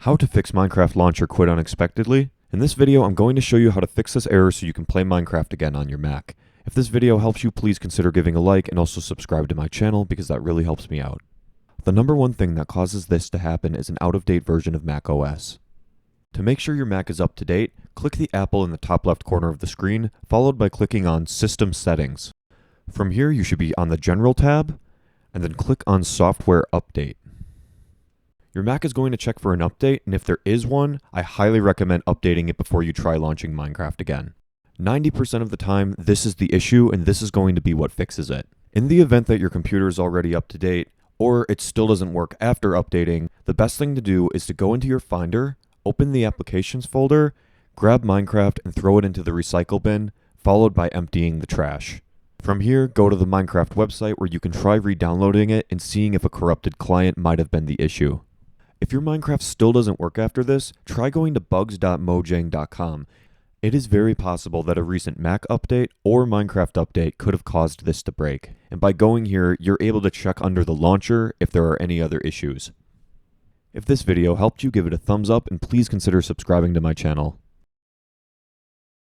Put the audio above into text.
How to fix Minecraft launcher quit unexpectedly. In this video, I'm going to show you how to fix this error so you can play Minecraft again on your Mac. If this video helps you, please consider giving a like and also subscribe to my channel because that really helps me out. The number one thing that causes this to happen is an out-of-date version of Mac OS. To make sure your Mac is up to date, click the apple in the top left corner of the screen, followed by clicking on System Settings. From here, you should be on the General tab, and then click on Software Update. Your Mac is going to check for an update, and if there is one, I highly recommend updating it before you try launching Minecraft again. 90% of the time, this is the issue, and this is going to be what fixes it. In the event that your computer is already up to date, or it still doesn't work after updating, the best thing to do is to go into your Finder, open the Applications folder, grab Minecraft and throw it into the recycle bin, followed by emptying the trash. From here, go to the Minecraft website where you can try re-downloading it and seeing if a corrupted client might have been the issue. If your Minecraft still doesn't work after this, try going to bugs.mojang.com. It is very possible that a recent Mac update or Minecraft update could have caused this to break. And by going here, you're able to check under the launcher if there are any other issues. If this video helped you, give it a thumbs up and please consider subscribing to my channel.